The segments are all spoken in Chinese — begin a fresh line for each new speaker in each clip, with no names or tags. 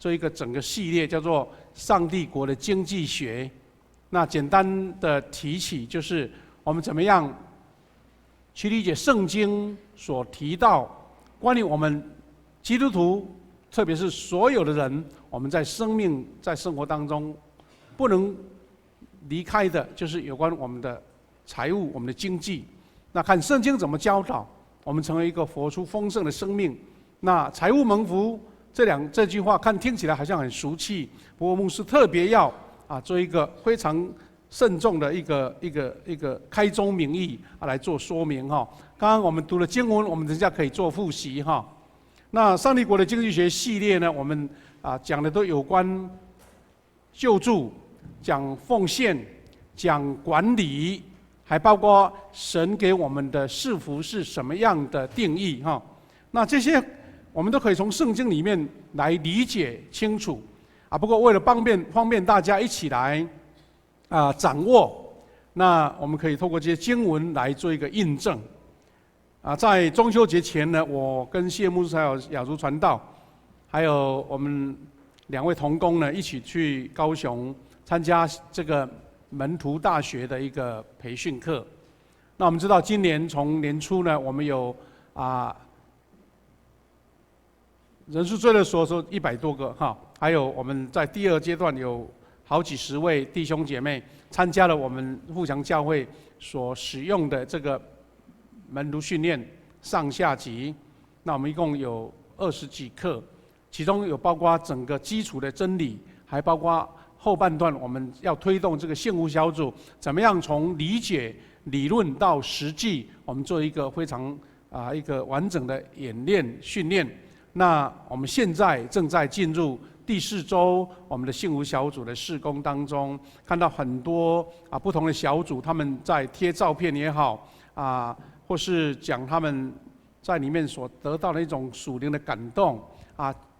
这一个整个系列叫做上帝国的经济学。那简单的提起，就是我们怎么样去理解圣经所提到关于我们基督徒，特别是所有的人，我们在生活当中不能离开的，就是有关我们的财务、我们的经济。那看圣经怎么教导，我们成为一个活出丰盛的生命。那财务蒙福这句话，看听起来好像很俗气，不过牧师特别要做一个非常慎重的一个开宗明义来做说明哈。刚刚我们读了经文，我们等一下可以做复习哈。那上帝国的经济学系列呢，我们讲的都有关救助、讲奉献、讲管理，还包括神给我们的赐福是什么样的定义哈。那这些我们都可以从圣经里面来理解清楚不过为了方便大家一起来掌握，那我们可以透过这些经文来做一个印证在中秋节前呢，我跟谢牧师还有雅竹传道，还有我们2位同工呢，一起去高雄参加这个门徒大学的一个培训课。那我们知道，今年从年初呢，我们有人数最多说100多个哈，还有我们在第2阶段有好几十位弟兄姐妹参加了我们富强教会所使用的这个门徒训练上下集。那我们一共有20几课，其中有包括整个基础的真理，还包括后半段我们要推动这个幸福小组，怎么样从理解理论到实际，我们做一个非常一个完整的演练训练。那我们现在正在进入第4周我们的幸福小组的事工当中，看到很多不同的小组，他们在贴照片也好或是讲他们在里面所得到的一种属灵的感动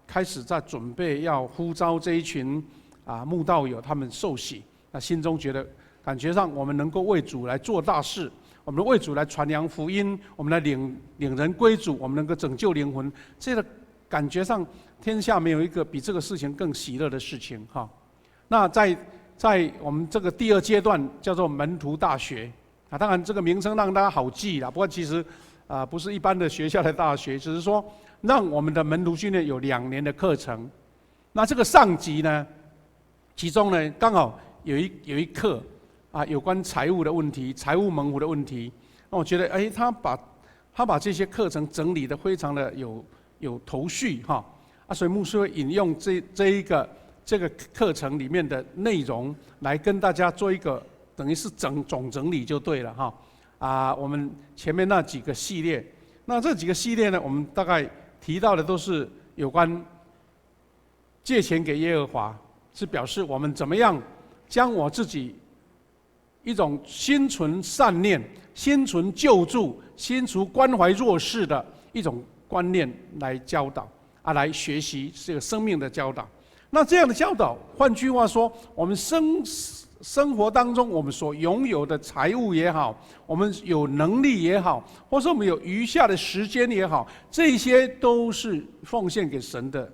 开始在准备要呼召这一群慕道友他们受洗。那心中觉得感觉上我们能够为主来做大事，我们为主来传扬福音，我们来领人归主，我们能够拯救灵魂，这个感觉上天下没有一个比这个事情更喜乐的事情哈。那在我们这个第2阶段叫做门徒大学当然这个名称让大家好记啦，不过其实不是一般的学校的大学，只是说让我们的门徒训练有2年的课程。那这个上集呢，其中呢刚好有一课有关财务的问题，财务蒙福的问题。那我觉得他把这些课程整理得非常的有头绪哈所以牧师会引用这个课程里面的内容来跟大家做一个等于是总整理就对了哈我们前面那几个系列，那这几个系列呢，我们大概提到的都是有关借钱给耶和华，是表示我们怎么样将我自己一种心存善念、心存救助、心存关怀弱势的一种观念来教导来学习这个生命的教导。那这样的教导，换句话说，我们生活当中我们所拥有的财物也好，我们有能力也好，或是我们有余下的时间也好，这些都是奉献给神的，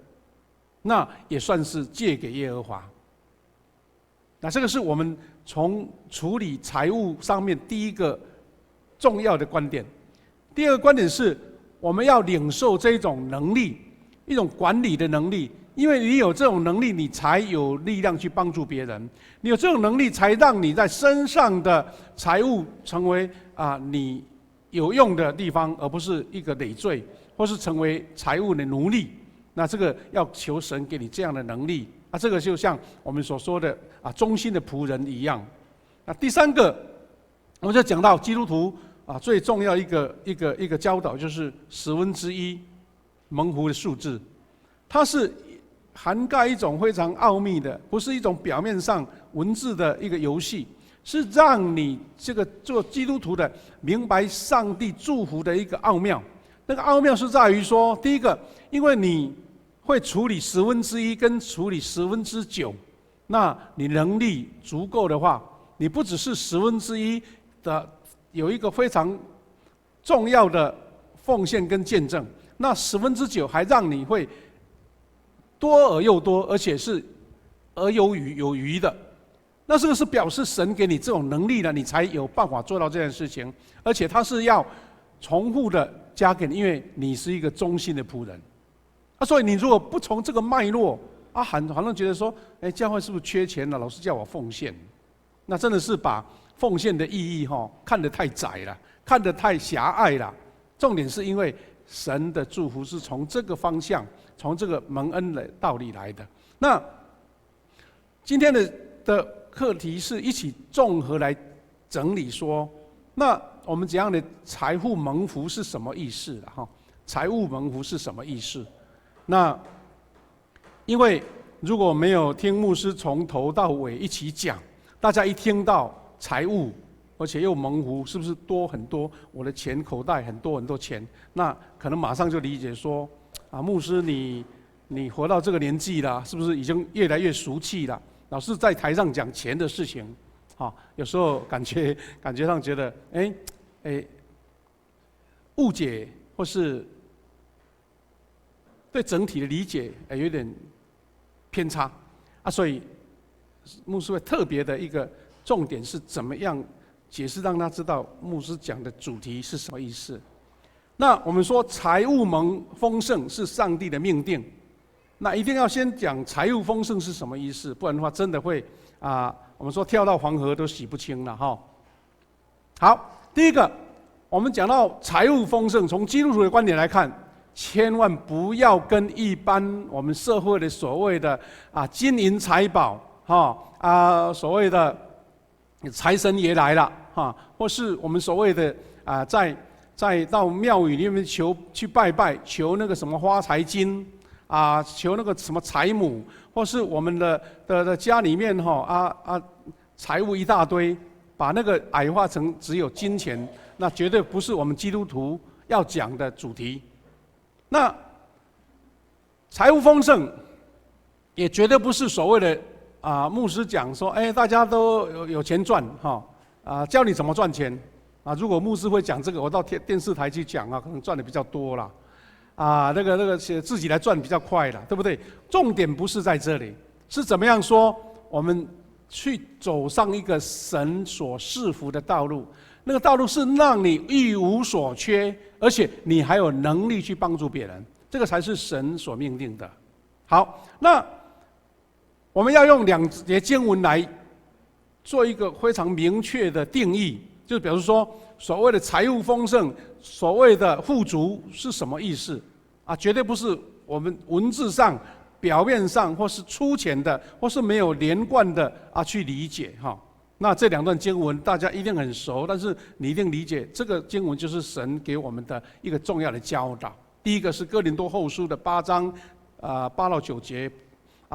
那也算是借给耶和华。那这个是我们从处理财务上面第一个重要的观点。第2个观点是，我们要领受这种能力，一种管理的能力，因为你有这种能力，你才有力量去帮助别人。你有这种能力，才让你在身上的财物成为你有用的地方，而不是一个累赘，或是成为财物的奴隶。那这个要求神给你这样的能力这个就像我们所说的忠心的仆人一样。那第3个，我们就讲到基督徒最重要一个教导，就是1/10蒙福的数字。它是涵盖一种非常奥秘的，不是一种表面上文字的一个游戏，是让你这个做基督徒的明白上帝祝福的一个奥妙。那个奥妙是在于说，第一个，因为你会处理1/10跟处理9%，那你能力足够的话，你不只是1/10的有一个非常重要的奉献跟见证，那9%还让你会多而又多，而且是而有余的。那这个是表示神给你这种能力了，你才有办法做到这件事情。而且他是要重复的加给你，因为你是一个忠心的仆人。所以你如果不从这个脉络，好像觉得说，教会是不是缺钱了？老师叫我奉献，那真的是把奉献的意义看得太窄了，看得太狭隘了。重点是因为神的祝福是从这个方向，从这个蒙恩的道理来的。那今天的课题是一起综合来整理说，那我们怎样的财富蒙福是什么意思了哈？财务蒙福是什么意思？那因为如果没有听牧师从头到尾一起讲，大家一听到财务，而且又蒙福，是不是多很多？我的钱口袋很多很多钱，那可能马上就理解说，牧师你活到这个年纪了，是不是已经越来越俗气了？老是在台上讲钱的事情，有时候感觉上觉得，误解或是对整体的理解有点偏差所以牧师会特别的一个重点是怎么样解释，让他知道牧师讲的主题是什么意思。那我们说财务丰盛是上帝的命定，那一定要先讲财务丰盛是什么意思，不然的话真的会我们说跳到黄河都洗不清了哈。好，第一个，我们讲到财务丰盛，从基督徒的观点来看，千万不要跟一般我们社会的所谓的金银财宝所谓的财神爷来了或是我们所谓的在到庙宇里面去拜拜，求那个什么发财金求那个什么财母，或是我们的家里面财物一大堆，把那个矮化成只有金钱，那绝对不是我们基督徒要讲的主题。那财务丰盛，也绝对不是所谓的牧师讲说，大家都有钱赚教你怎么赚钱如果牧师会讲这个，我到电视台去讲可能赚的比较多啦。那个自己来赚比较快了，对不对？重点不是在这里，是怎么样说我们去走上一个神所赐福的道路，那个道路是让你一无所缺，而且你还有能力去帮助别人，这个才是神所命定的。好，那我们要用2节经文来做一个非常明确的定义，就比如说所谓的财务丰盛，所谓的富足是什么意思绝对不是我们文字上表面上或是粗浅的或是没有连贯的去理解那这2段经文大家一定很熟，但是你一定理解这个经文就是神给我们的一个重要的教导。第一个是哥林多后书的8章8到9节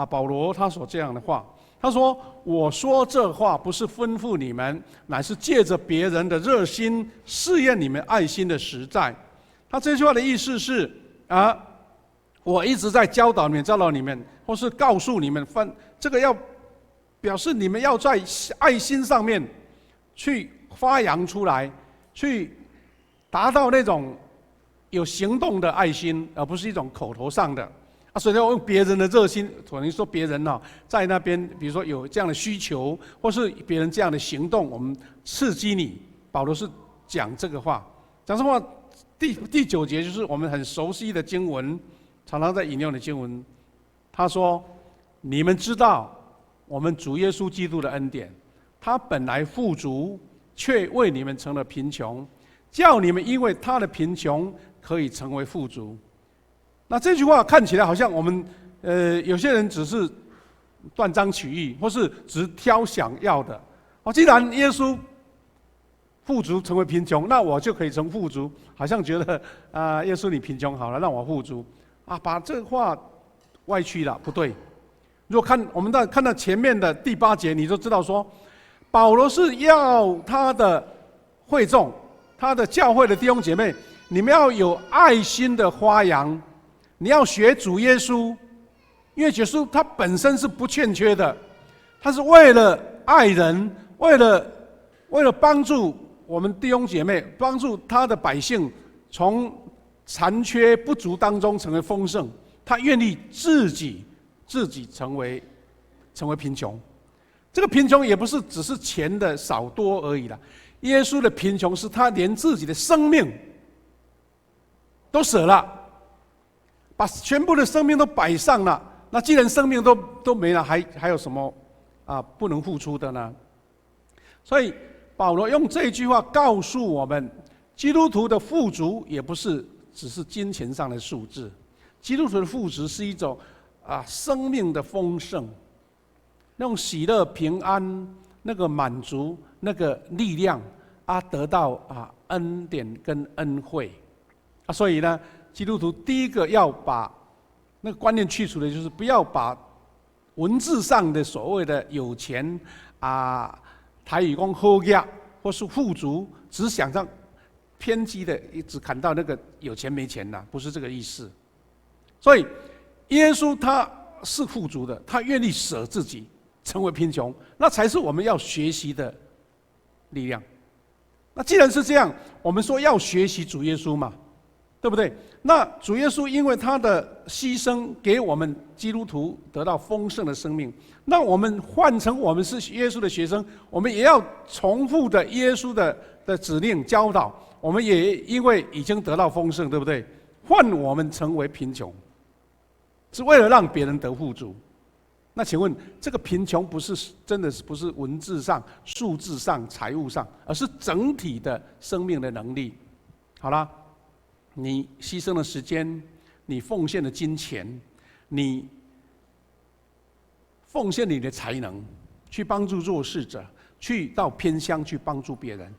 保罗他所这样的话，他说：“我说这话不是吩咐你们，乃是借着别人的热心试验你们爱心的实在。”他这句话的意思是我一直在教导你们，或是告诉你们，这个要表示你们要在爱心上面去发扬出来，去达到那种有行动的爱心，而不是一种口头上的。所以要用别人的热心，可能说别人在那边，比如说有这样的需求，或是别人这样的行动，我们刺激你。保罗是讲这个话，讲什么？第9节就是我们很熟悉的经文，常常在引用的经文。他说：“你们知道，我们主耶稣基督的恩典，他本来富足，却为你们成了贫穷，叫你们因为他的贫穷可以成为富足。”那这句话看起来好像我们有些人只是断章取义，或是只挑想要的。既然耶稣富足成为贫穷，那我就可以成富足，好像觉得耶稣你贫穷好了，让我富足把这个话歪曲了，不对。如果我们看到前面的第8节，你就知道说，保罗是要他的会众、他的教会的弟兄姐妹，你们要有爱心的发扬。你要学主耶稣，因为耶稣他本身是不欠缺的，他是为了爱人，为了帮助我们弟兄姐妹，帮助他的百姓从残缺不足当中成为丰盛，他愿意自己自己成为贫穷。这个贫穷也不是只是钱的少多而已啦。耶稣的贫穷是他连自己的生命都舍了，把全部的生命都摆上了。那既然生命都没了，还有什么不能付出的呢？所以保罗用这句话告诉我们，基督徒的富足也不是只是金钱上的数字，基督徒的富足是一种生命的丰盛，那种喜乐、平安、那个满足、那个力量得到恩典跟恩惠所以呢，基督徒第一个要把那个观念去除的，就是不要把文字上的所谓的有钱台语讲好呀，或是富足，只想上偏激的，只看到那个有钱没钱不是这个意思。所以耶稣他是富足的，他愿意舍自己成为贫穷，那才是我们要学习的力量。那既然是这样，我们说要学习主耶稣嘛，对不对？那主耶稣因为他的牺牲，给我们基督徒得到丰盛的生命。那我们换成我们是耶稣的学生，我们也要重复的耶稣的指令教导。我们也因为已经得到丰盛，对不对？换我们成为贫穷，是为了让别人得富足。那请问，这个贫穷真的不是文字上、数字上、财务上，而是整体的生命的能力。好啦，你牺牲了时间，你奉献了金钱，你奉献你的才能，去帮助弱势者，去到偏乡去帮助别人，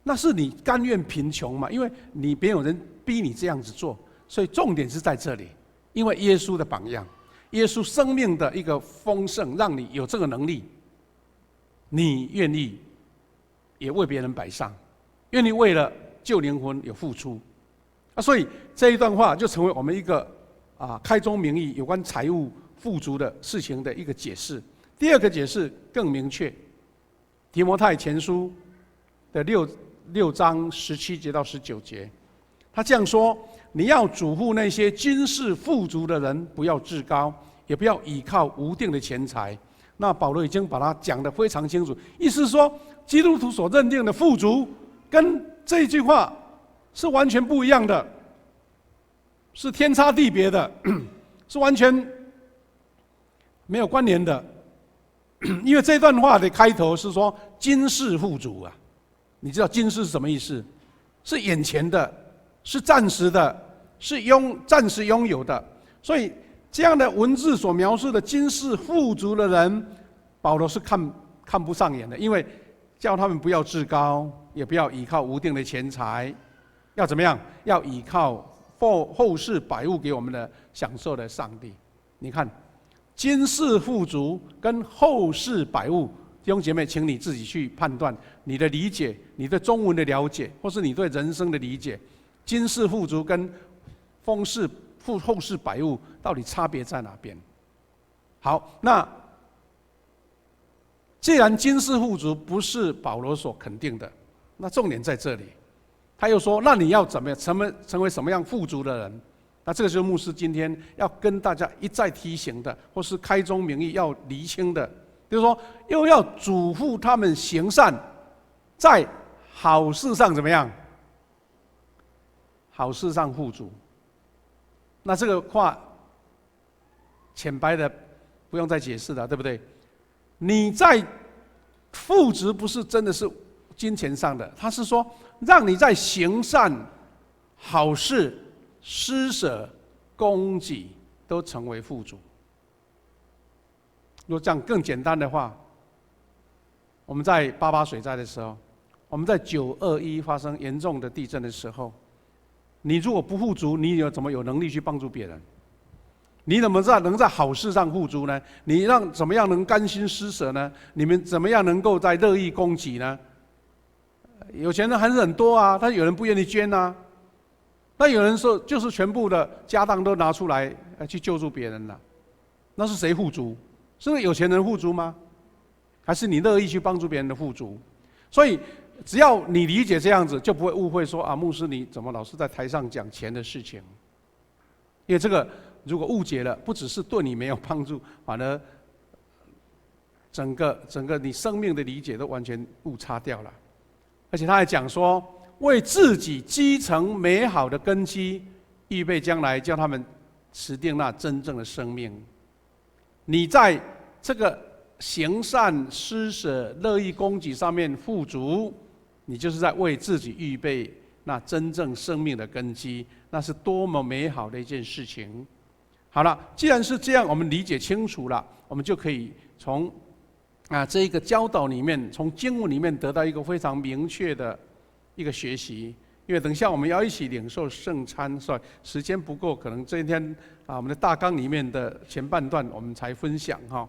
那是你甘愿贫穷嘛？因为你没有人逼你这样子做，所以重点是在这里。因为耶稣的榜样，耶稣生命的一个丰盛，让你有这个能力，你愿意也为别人摆上，愿意为了救灵魂有付出所以这一段话就成为我们一个开宗明义有关财务富足的事情的一个解释。第二个解释更明确，提摩太前书的6章17节到19节，他这样说：你要嘱咐那些今世富足的人，不要自高，也不要倚靠无定的钱财。那保罗已经把它讲得非常清楚，意思是说，基督徒所认定的富足，跟这一句话是完全不一样的，是天差地别的，是完全没有关联的。因为这段话的开头是说今世富足你知道今世是什么意思？是眼前的，是暂时的，是暂时拥有的。所以这样的文字所描述的今世富足的人，保罗是看不上眼的，因为叫他们不要自高，也不要倚靠无定的钱财，要怎么样？要倚靠后世百物给我们的享受的上帝。你看，今世富足跟后世百物，弟兄姐妹，请你自己去判断你的理解，你对中文的了解，或是你对人生的理解，今世富足跟后世百物到底差别在哪边？好，那既然今世富足不是保罗所肯定的，那重点在这里。他又说，那你要怎么样成为什么样富足的人？那这个就是牧师今天要跟大家一再提醒的，或是开宗明义要厘清的，就是说，又要嘱咐他们行善，在好事上怎么样？好事上富足。那这个话浅白的不用再解释了，对不对？你在富足不是真的是金钱上的，他是说让你在行善、好事、施舍、供给都成为富足。如果讲更简单的话，我们在88水灾的时候，我们在921发生严重的地震的时候，你如果不富足，你怎么有能力去帮助别人？你怎么能在好事上富足呢？你怎么样能甘心施舍呢？你们怎么样能够在乐意供给呢？有钱人还是很多但有人不愿意捐那有人说就是全部的家当都拿出来去救助别人了，那是谁富足？是有钱人富足吗？还是你乐意去帮助别人的富足？所以只要你理解这样子，就不会误会说牧师你怎么老是在台上讲钱的事情？因为这个如果误解了，不只是对你没有帮助，反而整个你生命的理解都完全误差掉了。而且他还讲说，为自己积成美好的根基，预备将来叫他们持定那真正的生命。你在这个行善施舍、乐意供给上面富足，你就是在为自己预备那真正生命的根基，那是多么美好的一件事情。好了，既然是这样，我们理解清楚了，我们就可以从这一个教导里面，从经文里面得到一个非常明确的一个学习。因为等一下我们要一起领受圣餐，所以时间不够，可能这一天我们的大纲里面的前半段我们才分享哈。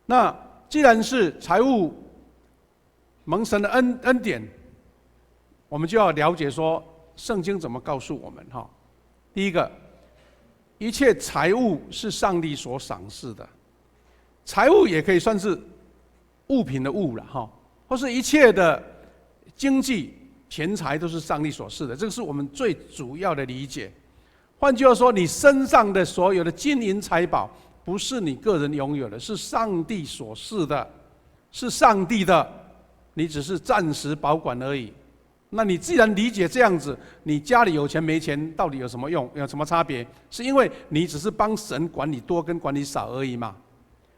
那既然是财物蒙神的恩典，我们就要了解说圣经怎么告诉我们哈。第一个，一切财物是上帝所赏赐的，财物也可以算是物品的物了哈，或是一切的经济钱财都是上帝所赐的，这个是我们最主要的理解。换句话说，你身上的所有的金银财宝，不是你个人拥有的，是上帝所赐的，是上帝的，你只是暂时保管而已。那你既然理解这样子，你家里有钱没钱到底有什么用？有什么差别？是因为你只是帮神管理多跟管理少而已嘛。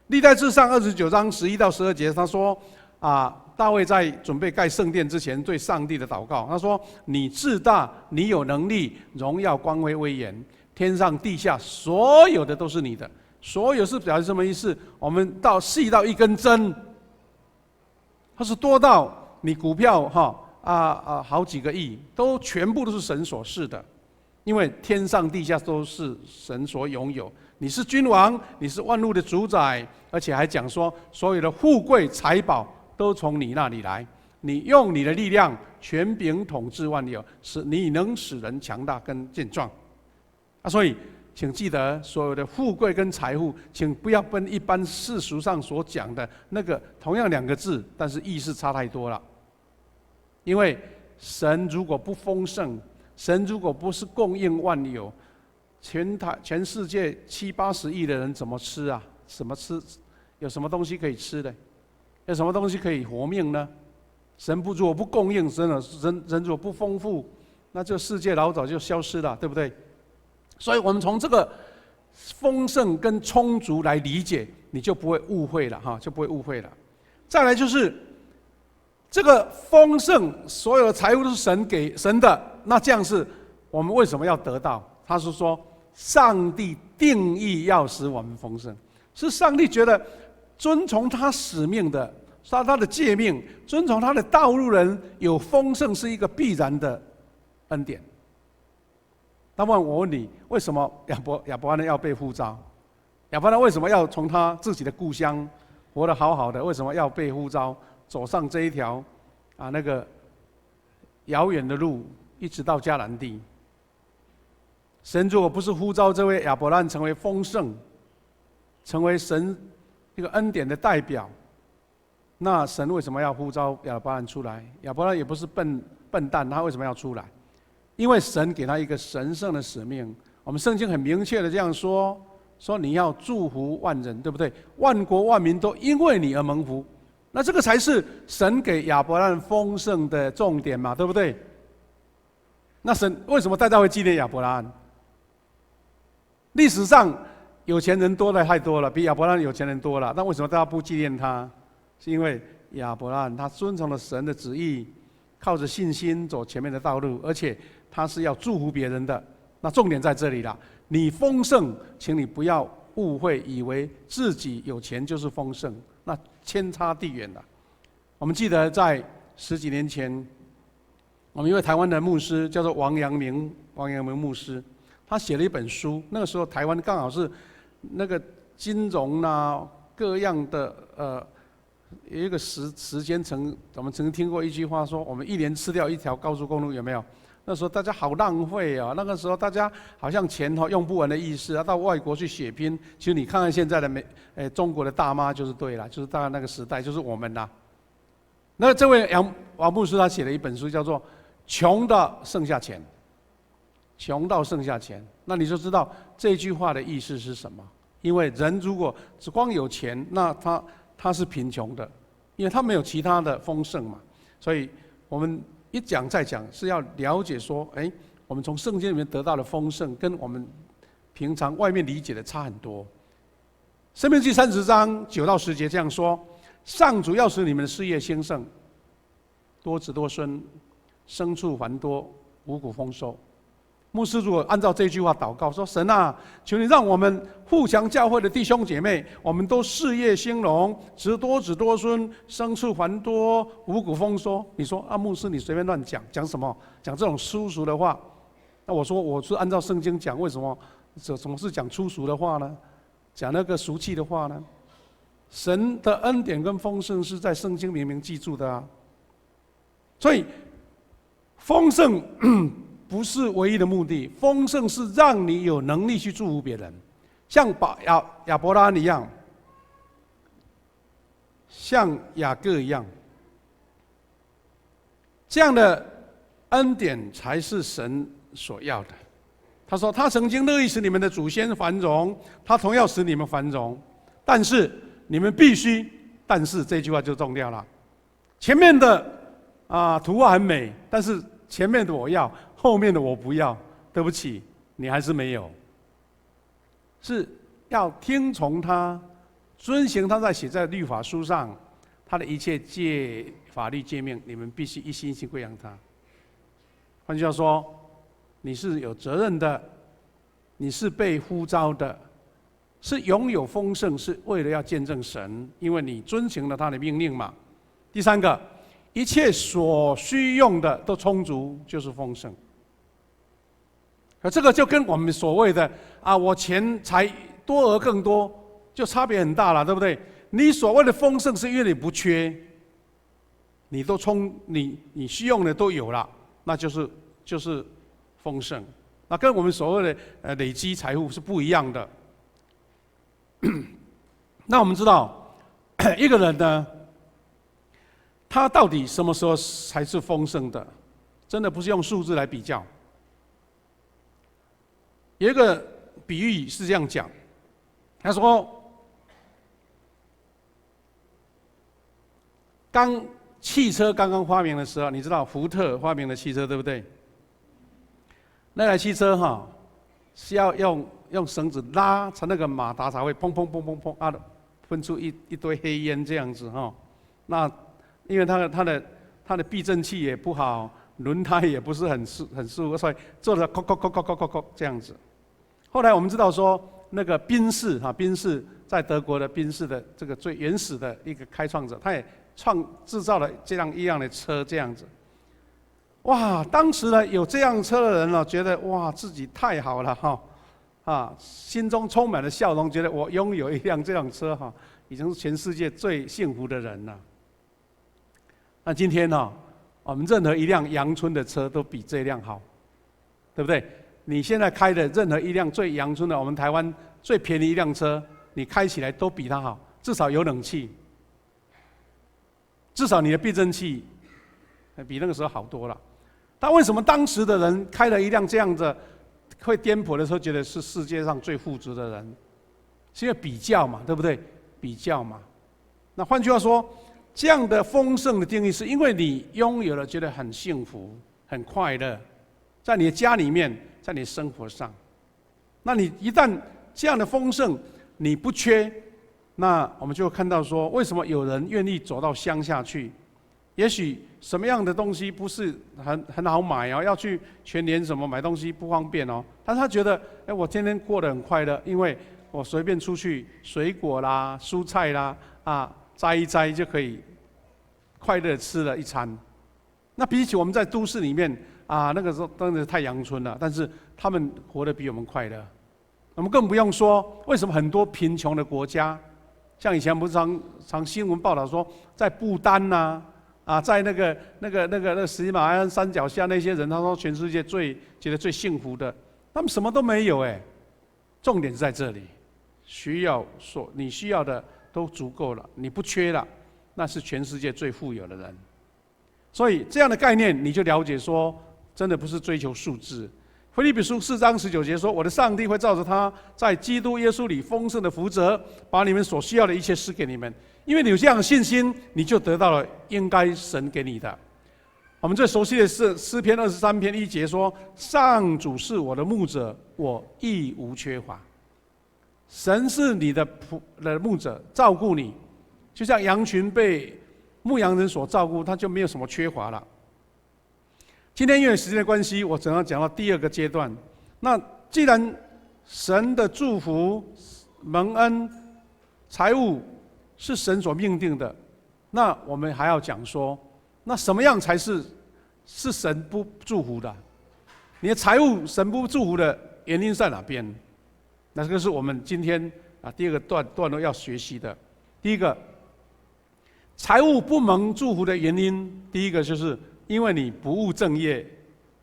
历代志上29章11到12节，他说大卫在准备盖圣殿之前对上帝的祷告，他说：“你至大，你有能力，荣耀、光辉、威严，天上地下所有的都是你的。”所有是表示什么意思？我们细到一根针，它是多到你股票好几个亿，全部都是神所赐的，因为天上地下都是神所拥有。你是君王，你是万物的主宰，而且还讲说，所有的富贵财宝都从你那里来，你用你的力量权柄统治万有，你能使人强大跟健壮。所以请记得，所有的富贵跟财富，请不要跟一般世俗上所讲的那个同样2个字，但是意思差太多了。因为神如果不丰盛，神如果不是供应万有，全世界70、80亿的人怎么吃啊？怎么吃？有什么东西可以吃的？有什么东西可以活命呢？神如果不供应，人如果不丰富，那这个世界老早就消失了，对不对？所以我们从这个丰盛跟充足来理解，你就不会误会了哈，就不会误会了。再来就是这个丰盛，所有的财物都是神的，那这样是我们为什么要得到？他是说，上帝定义要使我们丰盛，是上帝觉得遵从他使命的，他的诫命，遵从他的道路人有丰盛是一个必然的恩典。那么我问你，为什么亚伯拉罕要被呼召？亚伯拉罕为什么要从他自己的故乡活得好好的？为什么要被呼召走上这一条那个遥远的路，一直到迦南地？神如果不是呼召这位亚伯拉罕成为丰盛，成为神一个恩典的代表，那神为什么要呼召亚伯拉罕出来？亚伯拉罕也不是笨蛋，他为什么要出来？因为神给他一个神圣的使命。我们圣经很明确的这样说你要祝福万人，对不对？万国万民都因为你而蒙福。那这个才是神给亚伯拉罕丰盛的重点嘛，对不对？那神为什么大家会纪念亚伯拉罕？历史上有钱人多的太多了，比亚伯拉罕有钱人多了，但为什么大家不纪念他？是因为亚伯拉罕他遵从了神的旨意，靠着信心走前面的道路，而且他是要祝福别人的。那重点在这里啦，你丰盛，请你不要误会，以为自己有钱就是丰盛，那天差地远了。我们记得在10几年前，我们一位台湾的牧师叫做王阳明牧师，他写了一本书。那个时候台湾刚好是那个金融各样的有一个时间我们曾经听过一句话说，我们1年吃掉1条高速公路，有没有？那时候大家好浪费啊！那个时候大家好像钱用不完的意思到外国去血拼。其实你看看现在的中国的大妈就是对了，就是大概那个时代就是我们啦。那这位王牧师他写了一本书，叫做《穷的剩下钱》。穷到剩下钱，那你就知道这句话的意思是什么。因为人如果只光有钱，那他是贫穷的，因为他没有其他的丰盛嘛。所以我们一讲再讲，是要了解说，我们从圣经里面得到的丰盛，跟我们平常外面理解的差很多。申命记30章9到10节这样说：上主要使你们的事业兴盛，多子多孙，牲畜繁多，五谷丰收。牧师如果按照这句话祷告说：神啊，求你让我们富强教会的弟兄姐妹，我们都事业兴隆，多子多孙，牲畜繁多，五谷丰收。你说啊，牧师你随便乱讲，讲什么？讲这种粗俗的话？那我说我是按照圣经讲，为什么总是讲粗俗的话呢？讲那个俗气的话呢？神的恩典跟丰盛是在圣经明明记住的啊。所以丰盛不是唯一的目的，丰盛是让你有能力去祝福别人，像亚伯拉罕一样，像雅各一样，这样的恩典才是神所要的。他说：“他曾经乐意使你们的祖先繁荣，他同样使你们繁荣，但是你们必须……但是这句话就重要了。前面的图画很美，但是前面的我要，后面的我不要。对不起，你还是没有。是要听从他，遵行他在写在律法书上，他的一切法律诫命，你们必须一心一心归养他。换句话说，你是有责任的，你是被呼召的，是拥有丰盛，是为了要见证神，因为你遵行了他的命令嘛。第三个，一切所需用的都充足，就是丰盛。这个就跟我们所谓的我钱财多而更多，就差别很大了，对不对？你所谓的丰盛，是因为你不缺，你都你需用的都有了，那就是丰盛。那跟我们所谓的累积财富是不一样的。那我们知道，一个人呢，他到底什么时候才是丰盛的？真的不是用数字来比较。有一个比喻是这样讲，他说，汽车刚刚发明的时候，你知道福特发明的汽车对不对？那台汽车是要用绳子拉，才那个马达才会砰砰砰砰砰分出一堆黑烟这样子那因为它的避震器也不好，轮胎也不是很舒服，所以做的扣扣扣扣扣扣扣这样子。后来我们知道说，那个宾士在德国的宾士的这个最原始的一个开创者，他也制造了这样一样的车这样子。哇，当时呢有这样车的人呢，觉得哇自己太好了心中充满了笑容，觉得我拥有一辆这辆车已经是全世界最幸福的人了。那今天我们任何一辆阳春的车都比这辆好，对不对？你现在开的任何一辆最阳春的，我们台湾最便宜一辆车，你开起来都比它好，至少有冷气，至少你的避震器比那个时候好多了。但为什么当时的人开了一辆这样的会颠簸的车，觉得是世界上最富足的人？是因为比较嘛，对不对？比较嘛。那换句话说，这样的丰盛的定义，是因为你拥有了，觉得很幸福、很快乐，在你的家里面，在你的生活上。那你一旦这样的丰盛你不缺，那我们就看到说，为什么有人愿意走到乡下去？也许什么样的东西不是很好买要去全联什么买东西不方便但是他觉得，我天天过得很快乐，因为我随便出去，水果啦、蔬菜啦摘一摘就可以快乐吃了一餐。那比起我们在都市里面那个时候真的太阳春了，但是他们活得比我们快乐。我们更不用说，为什么很多贫穷的国家，像以前不是常新闻报道说，在不丹在那个喜马拉雅山脚下那些人，他说全世界觉得最幸福的，他们什么都没有重点是在这里，你需要的都足够了，你不缺了，那是全世界最富有的人。所以这样的概念，你就了解说，真的不是追求数字，腓立比书4章19节说：“我的上帝会照着他在基督耶稣里丰盛的福泽，把你们所需要的一切施给你们。因为你有这样的信心，你就得到了应该神给你的。”我们最熟悉的是诗篇23篇1节说：“上主是我的牧者，我一无缺乏。”神是你的牧者，照顾你，就像羊群被牧羊人所照顾，他就没有什么缺乏了。今天因为时间的关系，我只能讲到第二个阶段。那既然神的祝福、蒙恩、财物是神所命定的，那我们还要讲说，那什么样才是神不祝福的？你的财物神不祝福的原因在哪边？那这个是我们今天第二个段落要学习的。第一个，财物不蒙祝福的原因，第一个就是因为你不务正业，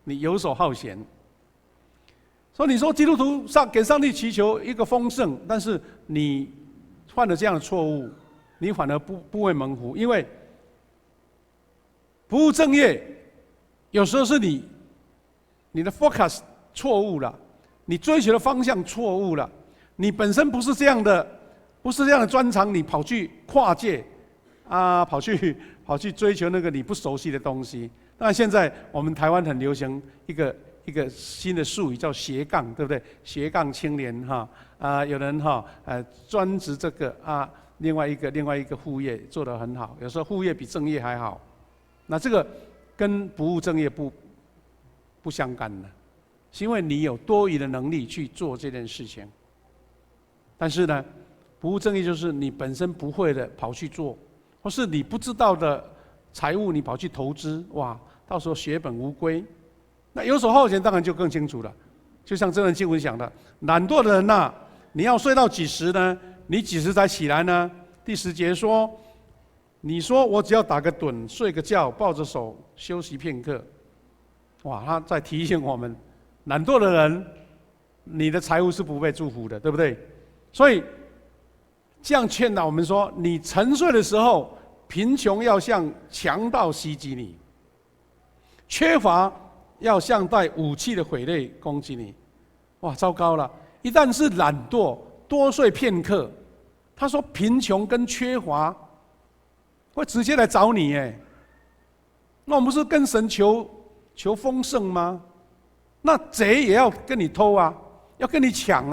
你游手好闲。所以你说基督徒给上帝祈求一个丰盛，但是你犯了这样的错误，你反而不会蒙福，因为不务正业，有时候是你的 focus 错误了，你追求的方向错误了，你本身不是这样的专长，你跑去跨界跑去追求那个你不熟悉的东西。那现在我们台湾很流行一个新的术语叫斜杠，对不对？斜杠青年有人专职这个另外一个副业做得很好，有时候副业比正业还好。那这个跟不务正业不相干的，是因为你有多余的能力去做这件事情。但是呢，不务正业就是你本身不会的跑去做，或是你不知道的财务你跑去投资，哇，到时候血本无归。那游手好闲当然就更清楚了。就像这段经文讲的，懒惰的人你要睡到几时呢？你几时才起来呢？第10节说，你说我只要打个盹，睡个觉，抱着手休息片刻。哇，他在提醒我们，懒惰的人，你的财务是不被祝福的，对不对？所以这样劝导我们说，你沉睡的时候，贫穷要像强盗袭击你，缺乏要像带武器的匪类攻击你。哇，糟糕了！一旦是懒惰，多睡片刻，他说贫穷跟缺乏会直接来找你哎。那我们不是跟神求丰盛吗？那贼也要跟你偷要跟你抢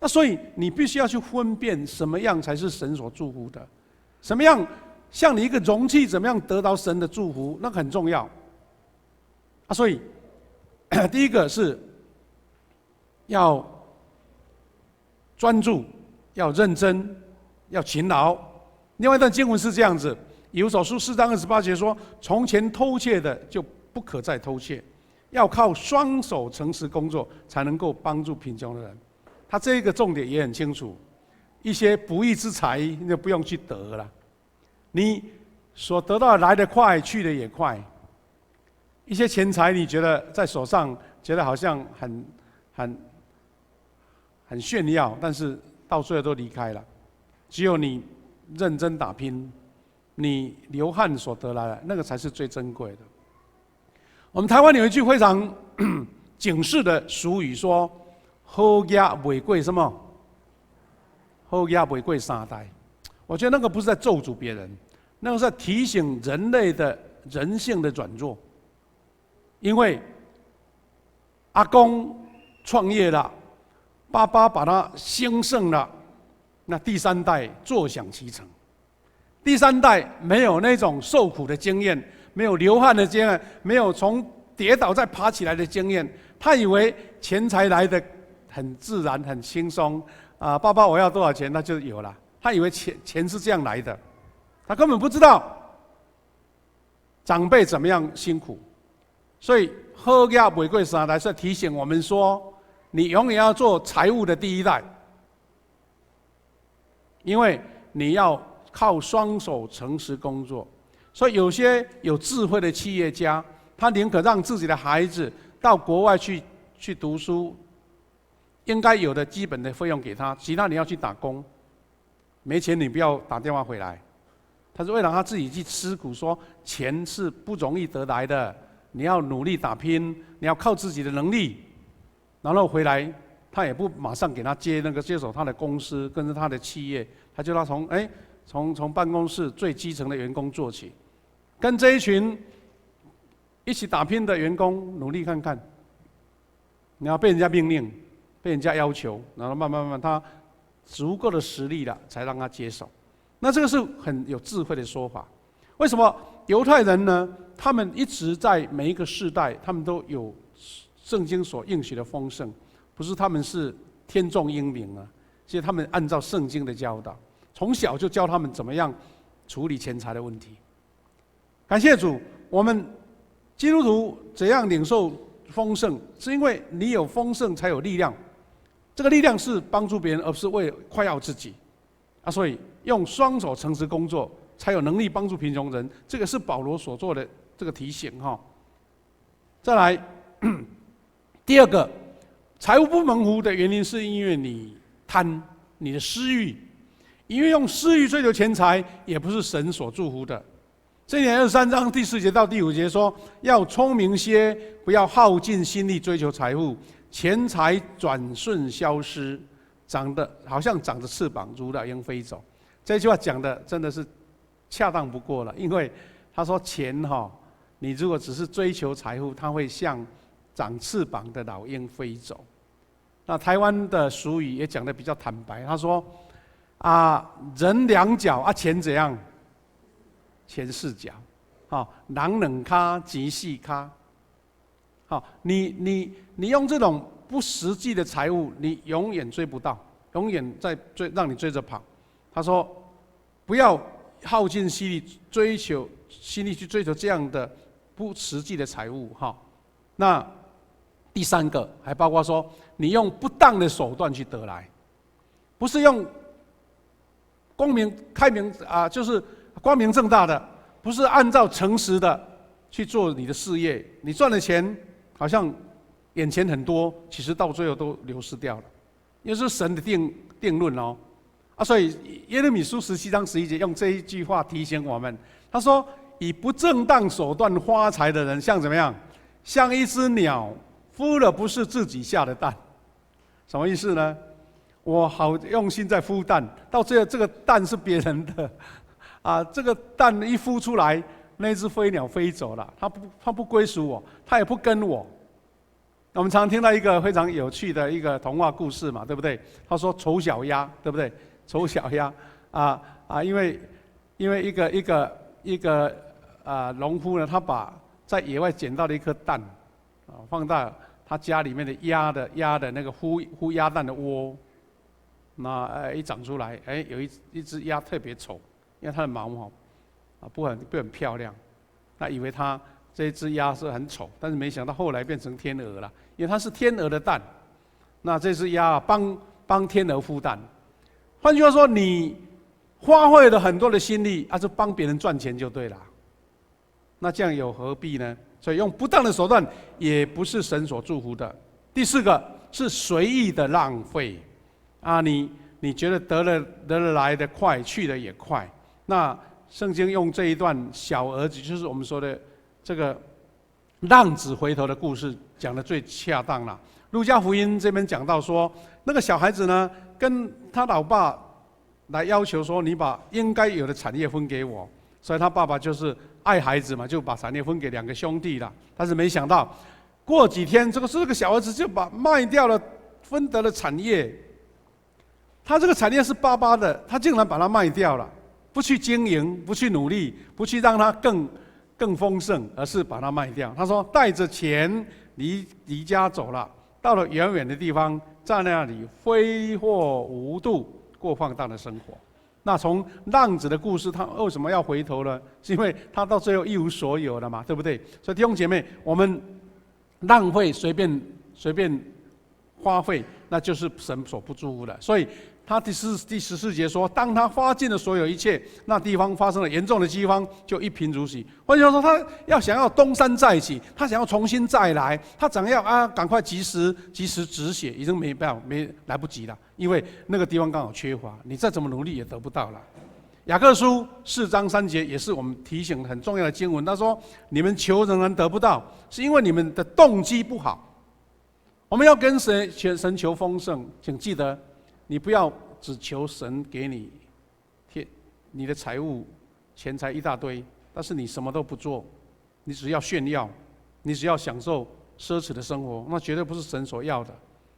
那所以你必须要去分辨什么样才是神所祝福的，什么样像你一个容器，怎么样得到神的祝福，那个很重要所以第一个是要专注，要认真，要勤劳。另外一段经文是这样子，以弗所书4章28节说：“从前偷窃的就不可再偷窃，要靠双手诚实工作，才能够帮助贫穷的人。”他这个重点也很清楚，一些不义之财你就不用去得了，你所得到的来得快，去得也快。一些钱财你觉得在手上，觉得好像很炫耀，但是到最后都离开了。只有你认真打拼，你流汗所得来的那个才是最珍贵的。我们台湾有一句非常警示的俗语说：“好鸭袂过什么？好鸭袂过3代。”我觉得那个不是在咒诅别人，那个是在提醒人类的人性的软弱。因为阿公创业了，爸爸把他兴盛了，那第3代坐享其成。第3代没有那种受苦的经验，没有流汗的经验，没有从跌倒再爬起来的经验，他以为钱财来的很自然、很轻松爸爸我要多少钱，那就有了。他以为钱是这样来的，他根本不知道长辈怎么样辛苦。所以好鸭袂过3代是提醒我们说，你永远要做财务的第1代，因为你要靠双手诚实工作。所以有些有智慧的企业家，他宁可让自己的孩子到国外去读书，应该有的基本的费用给他，其他你要去打工，没钱你不要打电话回来。他是为了他自己去吃苦，说钱是不容易得来的，你要努力打拼，你要靠自己的能力然后回来他也不马上给他接手他的公司跟着他的企业，他就从办公室最基层的员工做起，跟这一群一起打拼的员工努力看看，然后被人家命令，被人家要求，然后慢慢他足够的实力了，才让他接手。那这个是很有智慧的说法。为什么犹太人呢？他们一直在每一个世代，他们都有圣经所应许的丰盛，不是他们是天纵英明啊，其实他们按照圣经的教导，从小就教他们怎么样处理钱财的问题。感谢主，我们基督徒怎样领受丰盛，是因为你有丰盛才有力量。这个力量是帮助别人，而不是为快要自己啊！所以用双手诚实工作，才有能力帮助贫穷人。这个是保罗所做的这个提醒哈。再来，第二个，财务不蒙福的原因，是因为你贪你的私欲，因为用私欲追求钱财，也不是神所祝福的。这点23章第4节到第5节说，要聪明些，不要耗尽心力追求财富。钱财转瞬消失，好像长着翅膀，如老鹰飞走。这句话讲的真的是恰当不过了，因为他说钱你如果只是追求财富，它会像长翅膀的老鹰飞走。那台湾的俗语也讲得比较坦白，他说人两脚钱怎样？钱四脚，人两脚，钱四脚。你用这种不实际的财物，你永远追不到，永远在让你追着跑。他说，不要耗尽心力去追求这样的不实际的财物那第三个还包括说，你用不当的手段去得来，不是用就是光明正大的，不是按照诚实的去做你的事业，你赚了钱。好像眼前很多，其实到最后都流失掉了，因为是神的定论所以耶利米书17章11节用这一句话提醒我们，他说：“以不正当手段发财的人，像怎么样？像一只鸟孵了不是自己下的蛋。”什么意思呢？我好用心在孵蛋，到最后这个蛋是别人的这个蛋一孵出来。那只飞鸟飞走了，它不归属我，它也不跟我。我们常听到一个非常有趣的一个童话故事嘛，对不对？他说丑小鸭，对不对？丑小鸭因为一个农夫呢，他把在野外捡到的一颗蛋放到他家里面的鸭的那个孵鸭蛋的窝，那一长出来，有一只鸭特别丑，因为它的毛不很漂亮，那以为这只鸭是很丑，但是没想到后来变成天鹅了，因为它是天鹅的蛋。那这只鸭帮天鹅孵蛋。换句话说，你花费了很多的心力，就帮别人赚钱就对了。那这样有何必呢？所以用不当的手段，也不是神所祝福的。第四个是随意的浪费你觉得得了来的快，去的也快。那圣经用这一段小儿子，就是我们说的这个浪子回头的故事，讲得最恰当了。路加福音这边讲到说，那个小孩子呢，跟他老爸来要求说：“你把应该有的产业分给我。”所以他爸爸就是爱孩子嘛，就把产业分给2个兄弟了。但是没想到，过几天这个小儿子就卖掉了，分得了产业。他这个产业是爸爸的，他竟然把它卖掉了。不去经营，不去努力，不去让它更丰盛，而是把它卖掉。他说：“带着钱离家走了，到了远远的地方，在那里挥霍无度，过放荡的生活。”那从浪子的故事，他为什么要回头呢？是因为他到最后一无所有了嘛，对不对？所以弟兄姐妹，我们浪费随便花费，那就是神所不祝福的。所以他第14节说，当他花尽了所有一切，那地方发生了严重的饥荒，就一贫如洗。换句话说，他想要东山再起，他想要重新再来，他想要赶快及时止血，已经没来不及了，因为那个地方刚好缺乏，你再怎么努力也得不到了。雅各书4章3节也是我们提醒很重要的经文，他说：“你们求仍然得不到，是因为你们的动机不好。”我们要跟神求丰盛，请记得，你不要只求神给你你的财物、钱财一大堆，但是你什么都不做，你只要炫耀，你只要享受奢侈的生活，那绝对不是神所要的。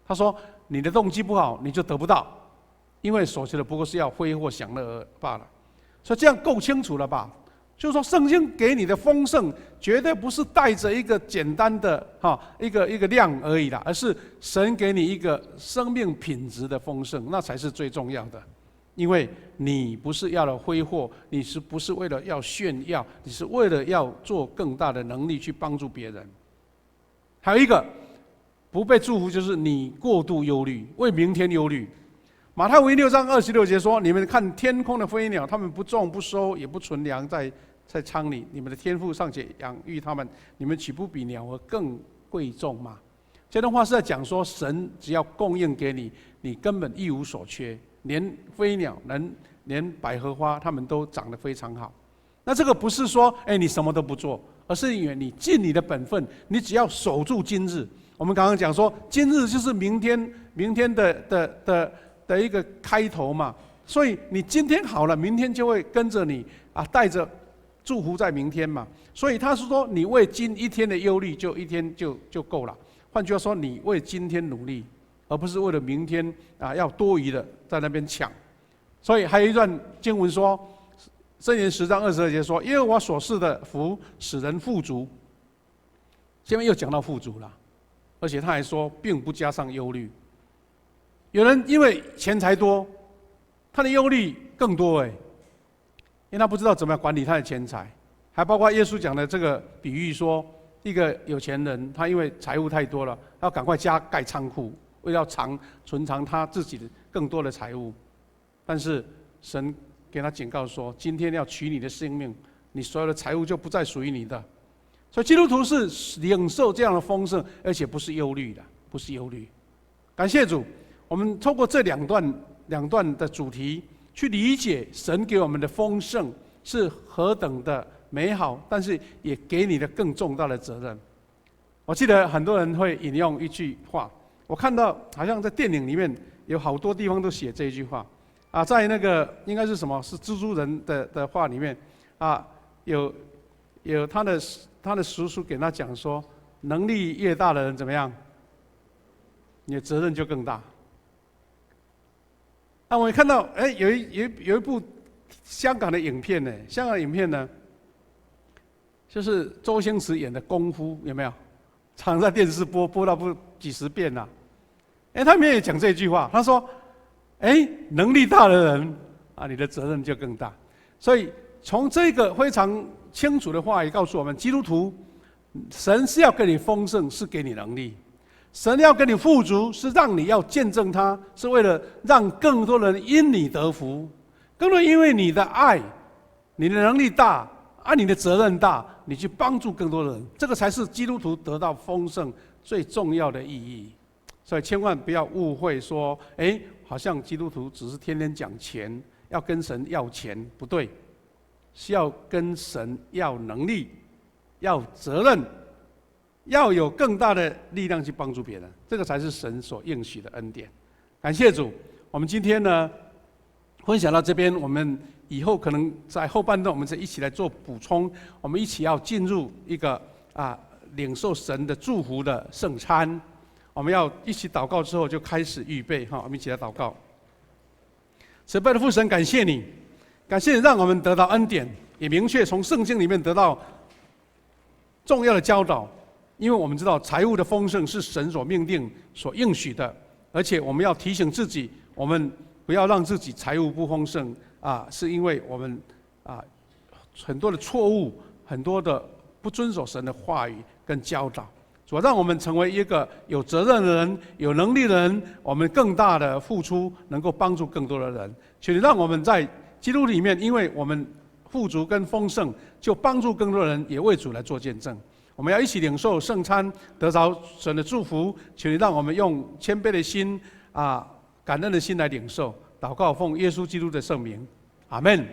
他说，你的动机不好，你就得不到，因为所求的不过是要挥霍享乐罢了。所以这样够清楚了吧？就是说，圣经给你的丰盛，绝对不是带着一个简单的一个量而已啦，而是神给你一个生命品质的丰盛，那才是最重要的。因为你不是要了挥霍，你是不是为了要炫耀？你是为了要做更大的能力去帮助别人。还有一个不被祝福，就是你过度忧虑，为明天忧虑。马太福音6章26节说：“你们看天空的飞鸟，它们不种不收，也不存粮在仓里，你们的天父尚且养育他们，你们岂不比鸟儿更贵重吗？”这段话是在讲说，神只要供应给你，你根本一无所缺，连飞鸟、连百合花，它们都长得非常好。那这个不是说，你什么都不做，而是因为你尽你的本分，你只要守住今日。我们刚刚讲说，今日就是明天的一个开头嘛，所以你今天好了，明天就会跟着你带着祝福在明天嘛。所以他是说，你为今一天的忧虑，就一天就够了。换句话说，你为今天努力，而不是为了明天要多余的在那边抢。所以还有一段经文说，箴言10章22节说：“耶和华所赐的福使人富足。”下面又讲到富足了，而且他还说，并不加上忧虑。有人因为钱财多，他的忧虑更多因为他不知道怎么样管理他的钱财。还包括耶稣讲的这个比喻说，一个有钱人，他因为财物太多了，要赶快加盖仓库，为了存藏他自己的更多的财物。但是神给他警告说，今天要取你的性命，你所有的财物就不再属于你的。所以基督徒是领受这样的丰盛，而且不是忧虑的，不是忧虑。感谢主，我们透过这两段的主题，去理解神给我们的丰盛是何等的美好，但是也给你的更重大的责任。我记得很多人会引用一句话，我看到好像在电影里面有好多地方都写这一句话在那个应该是什么？是蜘蛛人的话里面有他的叔叔给他讲说，能力越大的人怎么样，你的责任就更大。我们看到有一部香港的影片呢，香港的影片呢，就是周星驰演的《功夫》，有没有？常在电视播到几十遍了。他里面也讲这句话，他说：“能力大的人你的责任就更大。”所以从这个非常清楚的话也告诉我们，基督徒，神是要给你丰盛，是给你能力；神要给你富足，是让你要见证他，是为了让更多人因你得福，更多人因为你的爱、你的能力大你的责任大，你去帮助更多人，这个才是基督徒得到丰盛最重要的意义。所以千万不要误会说，好像基督徒只是天天讲钱，要跟神要钱，不对，是要跟神要能力，要责任，要有更大的力量去帮助别人，这个才是神所应许的恩典。感谢主，我们今天呢分享到这边，我们以后可能在后半段，我们再一起来做补充，我们一起要进入一个领受神的祝福的圣餐。我们要一起祷告之后就开始预备我们一起来祷告。慈悲的父神，感谢你，感谢你让我们得到恩典，也明确从圣经里面得到重要的教导。因为我们知道财物的丰盛是神所命定、所应许的，而且我们要提醒自己，我们不要让自己财物不丰盛是因为我们很多的错误，很多的不遵守神的话语跟教导。主要让我们成为一个有责任的人、有能力的人，我们更大的付出，能够帮助更多的人。请你让我们在基督里面，因为我们富足跟丰盛，就帮助更多人，也为主来做见证。我们要一起领受圣餐，得着神的祝福。请你让我们用谦卑的心感恩的心来领受。祷告奉耶稣基督的圣名，阿们。